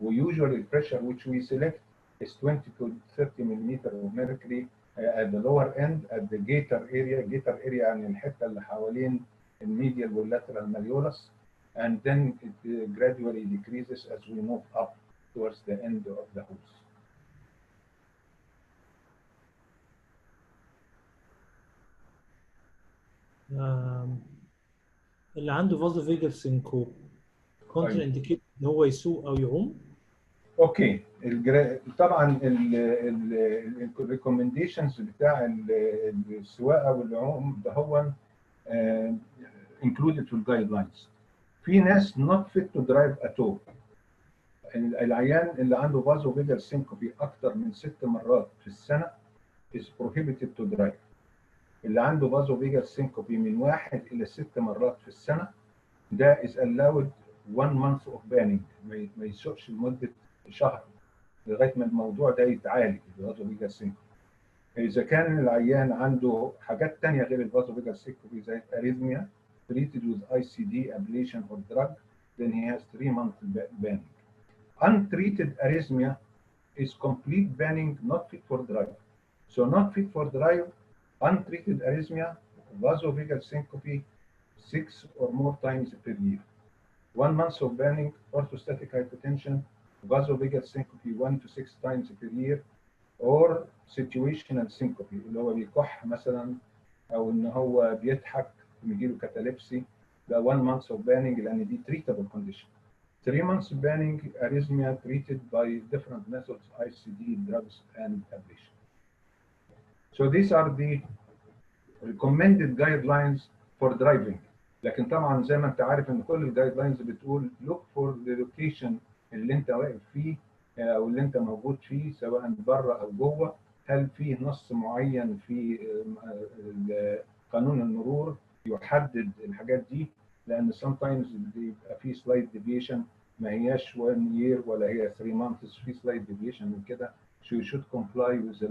وusually the pressure which we select is 20 to 30 millimeter of mercury at the lower end at the gaiter area يعني الحته اللي حوالين الميديال واللاترال malleolus, and then it gradually decreases as we move up towards the end of the hose. اللي عنده فازو فيجاس سينكوب كونتر انديكيت ان هو يسوق او يعوم؟ اوكي، طبعا الريكومنديشنز بتاع السواقه والعوم ده هو included في الجايد لاينز. في ناس not fit to drive at all. العيان اللي عنده فازو فيجاس سينكوبي اكتر من 6 مرات في السنه is prohibited to drive. اللي عنده فازو فيجاس سينكوبي من 1 إلى 6 مرات في السنه ده is allowed 1 month of banning، ما يسوقش لمده شهر لغايه ما الموضوع ده يتعالج الفازو فيجاس سينكوبي. اذا كان العيان عنده حاجات ثانيه غير الفازو فيجاس سينكوبي زي الاريثميا treated with ICD ablation or drug, then he has 3 months banning. Untreated arrhythmia is complete banning, not fit for drive. So not fit for drive, untreated arrhythmia, vasovagal syncope 6 or more times per year. 1 month of banning, orthostatic hypotension, vasovagal syncope 1 to 6 times per year, or situational syncope اللي هو بيكح مثلا او ان هو بيضحك بيجيله كاتاليبسي، ده 1 month of banning لان دي treatable condition. 3 months banning arrhythmia treated by different methods, ICD, drugs, and ablation. So these are the recommended guidelines for driving. لكن طبعا زي ما انت عارف ان كل الجايد لاينز بتقول look for the location اللي انت واقف فيه او اللي انت موجود فيه سواء بره او جوه. هل فيه نص معين في قانون المرور يحدد الحاجات دي؟ لان sometimes بيبقى في slight deviation، ما هياش 1 year ولا هي 3 months، في slight deviation من كده. So you should comply with the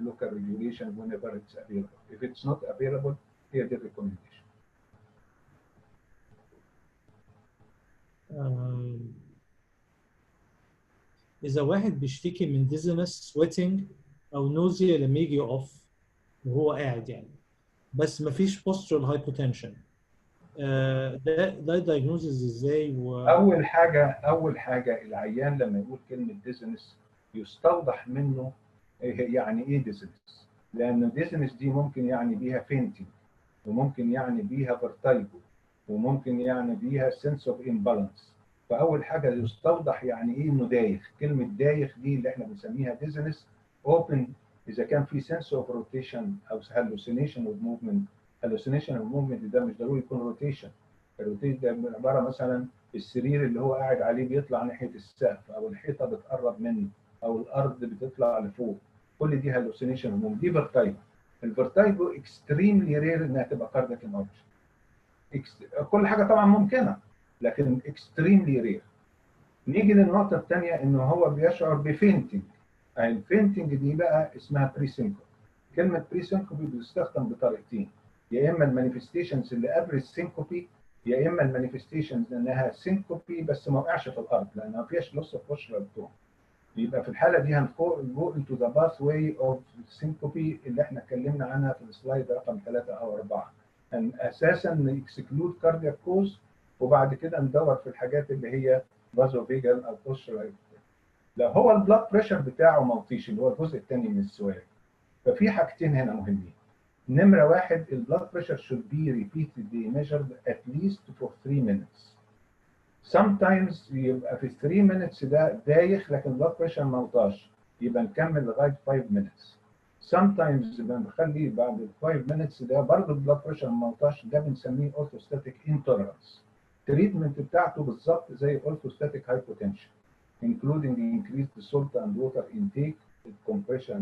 local regulation whenever it's available. If it's not available, here the recommendation. إذا واحد بيشتكي من dizziness, sweating او نوزيا لما يجي يقف وهو قاعد يعني، بس مفيش postural hypotension. ده diagnosis ازاي اول حاجه العيان لما يقول كلمه ديزنس يستوضح منه يعني ايه ديزنس، لان ديزنس دي ممكن يعني بيها فينتنج، وممكن يعني بيها فيرتايجو، وممكن يعني بيها سنس اوف امبالانس. فاول حاجه يستوضح يعني ايه انه دايخ. كلمه دايخ دي اللي احنا بنسميها ديزنس اوبن اذا كان في سنس اوف روتيشن او هالوسينيشن اوف موفمنت. هالوسينيشن اوف موفمنت ده مش ضروري يكون روتيشن. الروتيشن ده عباره مثلا السرير اللي هو قاعد عليه بيطلع ناحيه السقف، او الحيطه بتقرب منه، او الارض بتطلع لفوق. كل دي هالوسينيشن اوف موفمنت، دي فيرتايجو. الفيرتايجو اكستريملي رير انها تبقى كاردياك انرجي. كل حاجه طبعا ممكنه لكن اكستريملي رير. نيجي للنقطه الثانيه انه هو بيشعر بفينتنج. الفينتنج دي بقى اسمها بري سينكوبي. كلمه بري سينكوبي بتستخدم بطريقتين، يا اما المانيفستيشنز اللي قبل السينكوبي، يا اما المانيفستيشنز انها سينكوبي بس ما وقعش في الارض لان ما فيهاش لوس اوف بوشر بتوع. يبقى في الحاله دي هنجو انتو ذا باث واي اوف سينكوبي اللي احنا اتكلمنا عنها في السلايد رقم 3 او 4. ان اساسا نكسكلود كاردياك كوز، وبعد كده ندور في الحاجات اللي هي فازو فيجال او بوستشر. لو هو البلاد بريشر بتاعه موطيش اللي هو الجزء الثاني من السؤال، ففي حاجتين هنا مهمين. نمره واحد، البلاد بريشر should be repeatedly measured at least for 3 minutes. sometimes يبقى في 3 minutes ده دايخ لكن البلاد بريشر ما وطاش، يبقى نكمل لغايه 5 minutes. sometimes بنخلي بعد ال 5 minutes ده برضه البلاد بريشر ما وطاش، ده بنسميه orthostatic intolerance. التريتمنت بتاعته بالظبط زي orthostatic hypotension including increased salt and water intake, compression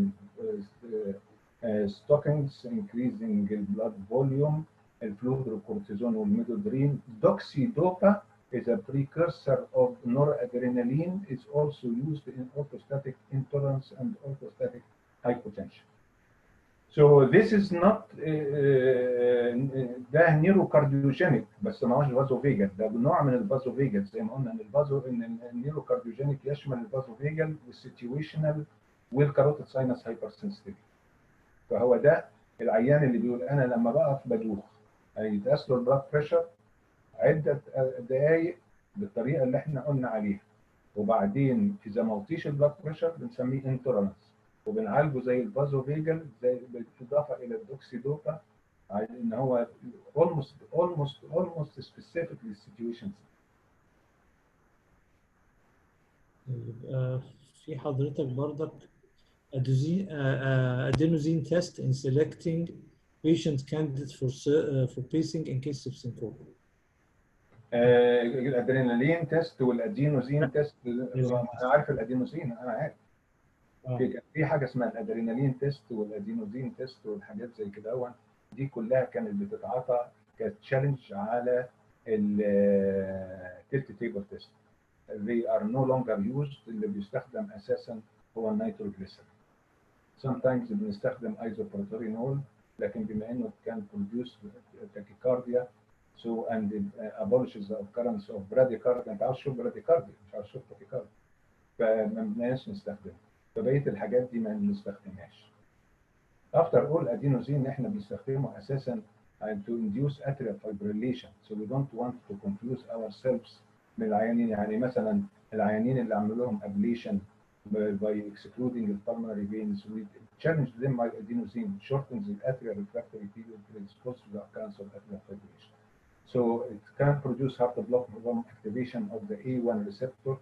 stockings, increasing blood volume, الفلودروكورتيزون والميدودرين. دوكسيدوبا is a precursor of noradrenaline, is also used in orthostatic intolerance and orthostatic hypotension. So this is not ده نيروكارديوجينيك بس ما هوش فازوفيجال، ده نوع من الفازوفيجال. زي ما قلنا ان النيروكارديوجينيك يشمل الفازوفيجال والسيتويشنال والكاروتيد ساينس هايبر سنسيتيفيتي. فهو ده العيان اللي بيقول انا لما بقف بدوخ، هيتقاس له البلاد بريشر عده دقائق بالطريقه اللي احنا قلنا عليها، وبعدين اذا ما وطيش البلاد بريشر بنسميه انتولرانس وبنعالجه زي الفازوفيجال زي بالاضافه الى الدوكسيدوبا ان هو almost specific للسيتويشنز. في حضرتك برضك adenosine test in selecting patient candidates for pacing in case of syncope. الادرينالين تيست والادينوزين تيست. انا عارف الادينوزين، انا عارف. في حاجه اسمها الادرينالين تيست والادينوزين تيست والحاجات زي كده، دي كلها كانت بتتعاطى كتشالنج على التيلت تيبل تيست. they are no longer used. اللي بيستخدم اساسا هو النيتروجليسرين. sometimes بنستخدم ايزوبروتورينول لكن بما انه كان produce tachycardia so and abolishes the occurrence of bradycardia. انت عاوز تشوف bradycardia مش عاوز تشوف tachycardia، فما بنبقاش نستخدمه. فبقيه الحاجات دي ما بنستخدمهاش. افتر اول ادينوزين احنا بنستخدمه اساسا to induce atrial fibrillation, so we don't want to confuse ourselves من العيانين. يعني مثلا العيانين اللي عملوا لهم ablation by excluding the pulmonary veins, we challenge them by adenosine shortens the atrial refractory period predisposed to the occurrence of atrial fibrillation. So it can produce heart block from activation of the A1 receptor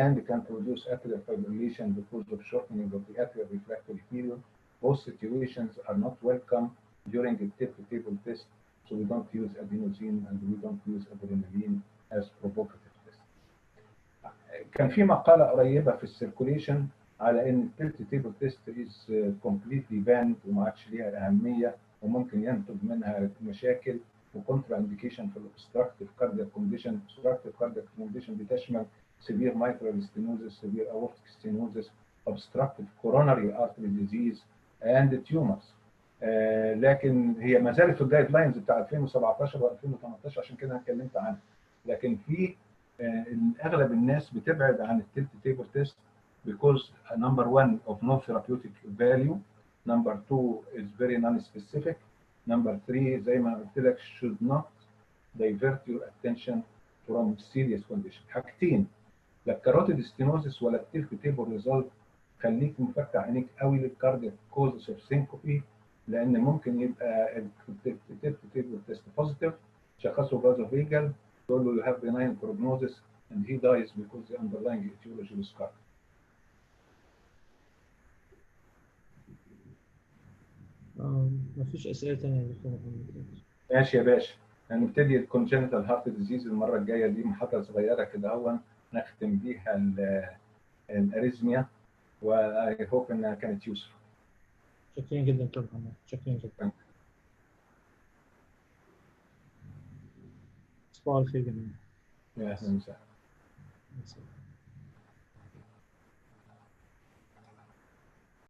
and can produce atrial fibrillation because of shortening of the atrial refractory period. Both situations are not welcome during the table test, so we don't use adenosine and we don't use adrenaline as provocative test. كان في مقالة قريبة في السيركوليشن على ان التلت تيبل تيست is completely banned وما عادش ليها أهمية وممكن ينتج منها مشاكل وكونترا انديكيشن في الاوبستراكتيف كاردياك كونديشن. اوبستراكتيف كاردياك كونديشن بتشمل severe mitral stenosis, severe aortic stenosis, obstructive coronary artery disease and tumors. لكن هي ما زالت في الجايد لاينز بتاع 2017 و2018 عشان كده انا اتكلمت عنها. لكن في اغلب الناس بتبعد عن التلت تيبل تيست because number one of no therapeutic value, number two is very non-specific, number three زي ما قلت لك should not divert your attention from serious condition. حاجتين، لا الكاروتيد ستينوزس ولا التلك تيبل ريزلت خليك مفتح عينيك قوي للكاردياك كوزس اوف سينكوبي، لان ممكن يبقى التلك تيبل تيست بوزيتيف، شخصه فازوفيجال، تقول له you have benign prognosis and he dies because the underlying etiology was cardiac. مفيش اسئله ثانيه يا دكتور محمد. ماشي يا باشا، هنبتدي الكونجنتال هارت ديزيز المره الجايه، دي محاضره صغيره كده اهو نختم بيها الاريزميا، واي هوب انها كانت يوسف. شكرا جدا دكتور محمد، شكرا جدا. صباح الخير جميعا. يا اهلا وسهلا.